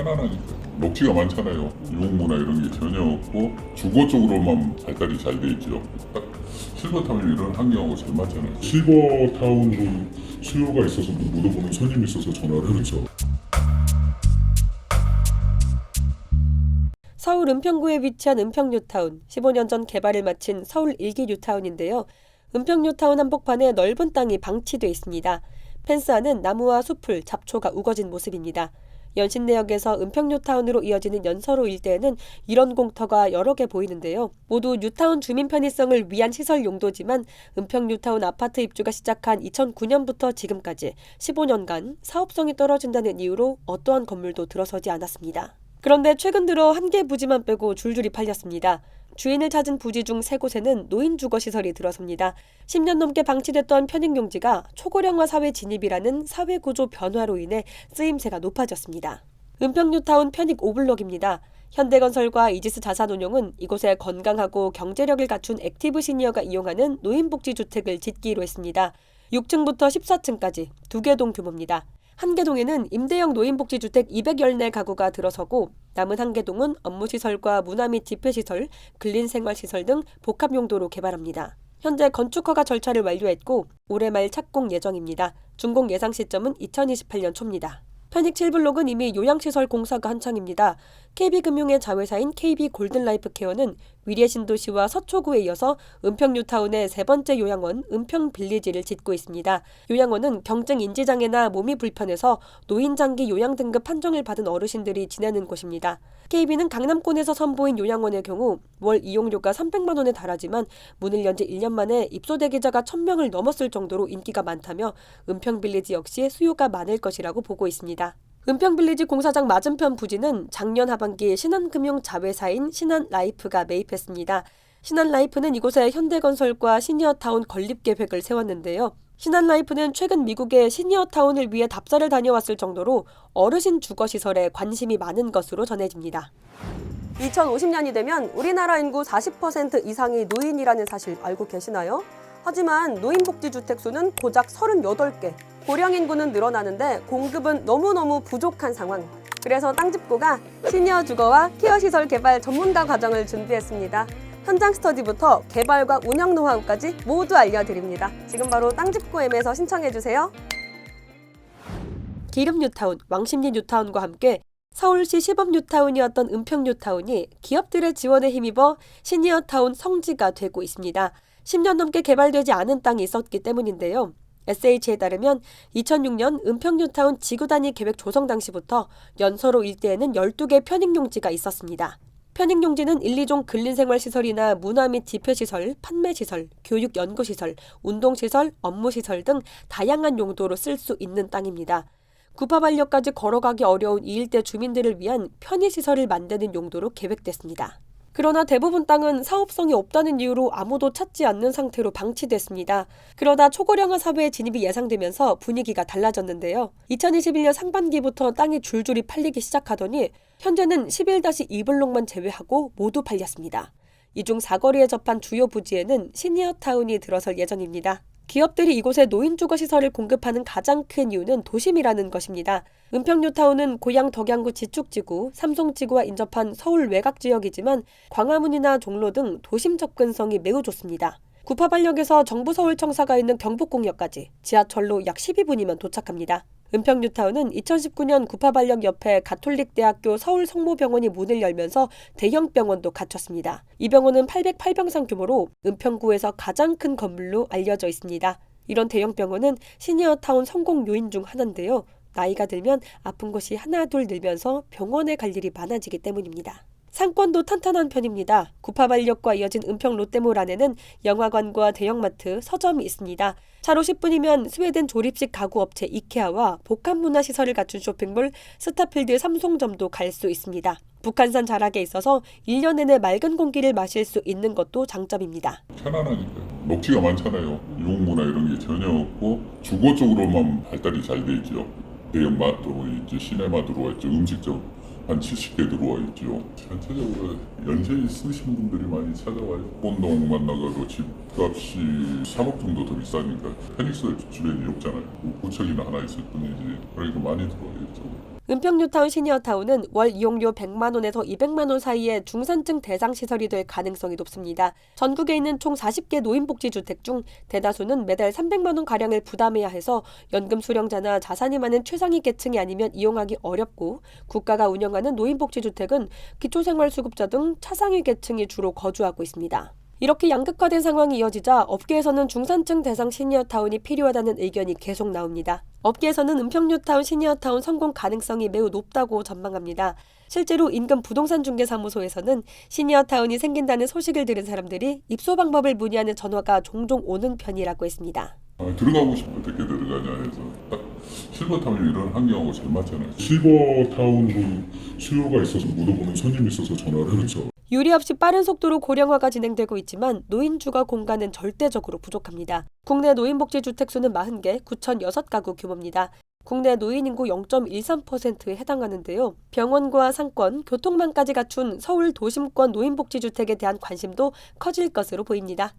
편안하니까. 녹지가 많잖아요. 유흥문화 이런 게 전혀 없고 주거 쪽으로만 발달이 잘 돼 있죠. 딱 실버타운이 이런 환경하고 잘 맞잖아요. 실버타운은 수요가 있어서 물어보는 손님이 있어서 전화를 했죠. 서울 은평구에 위치한 은평뉴타운, 15년 전 개발을 마친 서울 1기 뉴타운인데요. 은평뉴타운 한복판에 넓은 땅이 방치돼 있습니다. 펜스 안은 나무와 숲을, 잡초가 우거진 모습입니다. 연신내역에서 은평뉴타운으로 이어지는 연서로 일대에는 이런 공터가 여러 개 보이는데요. 모두 뉴타운 주민 편의성을 위한 시설 용도지만 은평뉴타운 아파트 입주가 시작한 2009년부터 지금까지 15년간 사업성이 떨어진다는 이유로 어떠한 건물도 들어서지 않았습니다. 그런데 최근 들어 한 개 부지만 빼고 줄줄이 팔렸습니다. 주인을 찾은 부지 중 3곳에는 노인 주거시설이 들어섭니다. 10년 넘게 방치됐던 편익용지가 초고령화 사회 진입이라는 사회구조 변화로 인해 쓰임새가 높아졌습니다. 은평뉴타운 편익 5블록입니다. 현대건설과 이지스 자산운용은 이곳에 건강하고 경제력을 갖춘 액티브 시니어가 이용하는 노인복지주택을 짓기로 했습니다. 6층부터 14층까지 2개 동 규모입니다. 한 개 동에는 임대형 노인복지주택 214 가구가 들어서고 남은 한 개 동은 업무시설과 문화 및 집회시설, 근린생활시설 등 복합용도로 개발합니다. 현재 건축 허가 절차를 완료했고 올해 말 착공 예정입니다. 준공 예상 시점은 2028년 초입니다. 편익 7블록은 이미 요양시설 공사가 한창입니다. KB금융의 자회사인 KB골든라이프케어는 위례신도시와 서초구에 이어서 은평뉴타운의 세 번째 요양원 은평빌리지를 짓고 있습니다. 요양원은 경증 인지장애나 몸이 불편해서 노인장기 요양 등급 판정을 받은 어르신들이 지내는 곳입니다. KB는 강남권에서 선보인 요양원의 경우 월 이용료가 300만 원에 달하지만 문을 연 지 1년 만에 입소 대기자가 1000명을 넘었을 정도로 인기가 많다며 은평빌리지 역시 수요가 많을 것이라고 보고 있습니다. 은평빌리지 공사장 맞은편 부지는 작년 하반기 신한금융 자회사인 신한라이프가 매입했습니다. 신한라이프는 이곳에 현대건설과 시니어타운 건립계획을 세웠는데요. 신한라이프는 최근 미국의 시니어타운을 위해 답사를 다녀왔을 정도로 어르신 주거시설에 관심이 많은 것으로 전해집니다. 2050년이 되면 우리나라 인구 40% 이상이 노인이라는 사실 알고 계시나요? 하지만 노인복지주택 수는 고작 38개. 고령 인구는 늘어나는데 공급은 너무너무 부족한 상황. 그래서 땅집고가 시니어 주거와 케어시설 개발 전문가 과정을 준비했습니다. 현장 스터디부터 개발과 운영 노하우까지 모두 알려드립니다. 지금 바로 땅집고엠에서 신청해주세요. 기름 뉴타운, 왕십리 뉴타운과 함께 서울시 시범 뉴타운이었던 은평 뉴타운이 기업들의 지원에 힘입어 시니어타운 성지가 되고 있습니다. 10년 넘게 개발되지 않은 땅이 있었기 때문인데요. SH에 따르면 2006년 은평뉴타운 지구단위 계획 조성 당시부터 연서로 일대에는 12개 편익용지가 있었습니다. 편익용지는 1, 2종 근린생활시설이나 문화 및 집회시설, 판매시설, 교육연구시설, 운동시설, 업무시설 등 다양한 용도로 쓸 수 있는 땅입니다. 구파발역까지 걸어가기 어려운 이 일대 주민들을 위한 편의시설을 만드는 용도로 계획됐습니다. 그러나 대부분 땅은 사업성이 없다는 이유로 아무도 찾지 않는 상태로 방치됐습니다. 그러다 초고령화 사회의 진입이 예상되면서 분위기가 달라졌는데요. 2021년 상반기부터 땅이 줄줄이 팔리기 시작하더니 현재는 11-2블록만 제외하고 모두 팔렸습니다. 이 중 사거리에 접한 주요 부지에는 시니어타운이 들어설 예정입니다. 기업들이 이곳에 노인주거시설을 공급하는 가장 큰 이유는 도심이라는 것입니다. 은평뉴타운은 고양 덕양구 지축지구, 삼송지구와 인접한 서울 외곽지역이지만 광화문이나 종로 등 도심 접근성이 매우 좋습니다. 구파발역에서 정부 서울청사가 있는 경복궁역까지 지하철로 약 12분이면 도착합니다. 은평뉴타운은 2019년 구파발역 옆에 가톨릭대학교 서울성모병원이 문을 열면서 대형 병원도 갖췄습니다. 이 병원은 808병상 규모로 은평구에서 가장 큰 건물로 알려져 있습니다. 이런 대형 병원은 시니어타운 성공 요인 중 하나인데요. 나이가 들면 아픈 곳이 하나둘 늘면서 병원에 갈 일이 많아지기 때문입니다. 상권도 탄탄한 편입니다. 구파발역과 이어진 은평 롯데몰 안에는 영화관과 대형마트, 서점이 있습니다. 차로 10분이면 스웨덴 조립식 가구 업체 이케아와 복합문화시설을 갖춘 쇼핑몰 스타필드 삼송점도 갈 수 있습니다. 북한산 자락에 있어서 1년 내내 맑은 공기를 마실 수 있는 것도 장점입니다. 편안하니까. 녹지가 많잖아요. 유흥문화 이런 게 전혀 없고 주거 쪽으로만 발달이 잘 돼 있죠. 대형마트 들어와 있죠. 시내마 들어와 있죠. 음식점 한 70개 들어와 있죠. 전체적으로 연세 있으신 분들이 많이 찾아와요. 본동만 나가도 집값이 3억 정도 더 비싸니까. 페닉스 주변이 없잖아요. 구청이나 하나 있을 뿐이지. 그러니까 많이 들어와요. 은평뉴타운 시니어타운은 월 이용료 100만 원에서 200만 원 사이의 중산층 대상 시설이 될 가능성이 높습니다. 전국에 있는 총 40개 노인복지주택 중 대다수는 매달 300만 원 가량을 부담해야 해서 연금 수령자나 자산이 많은 최상위 계층이 아니면 이용하기 어렵고, 국가가 운영하는 노인복지주택은 기초생활수급자 등 차상위 계층이 주로 거주하고 있습니다. 이렇게 양극화된 상황이 이어지자 업계에서는 중산층 대상 시니어타운이 필요하다는 의견이 계속 나옵니다. 업계에서는 은평뉴타운 시니어타운 성공 가능성이 매우 높다고 전망합니다. 실제로 인근 부동산 중개사무소에서는 시니어타운이 생긴다는 소식을 들은 사람들이 입소 방법을 문의하는 전화가 종종 오는 편이라고 했습니다. 들어가고 싶어 어떻게 들어가냐 해서 딱 실버타운이 이런 환경하고 잘 맞잖아요. 실버타운도 수요가 있어서 물어보는 손님이 있어서 전화를 해서 유례 없이 빠른 속도로 고령화가 진행되고 있지만 노인 주거 공간은 절대적으로 부족합니다. 국내 노인복지주택 수는 40개, 9,006가구 규모입니다. 국내 노인 인구 0.13%에 해당하는데요. 병원과 상권, 교통망까지 갖춘 서울 도심권 노인복지주택에 대한 관심도 커질 것으로 보입니다.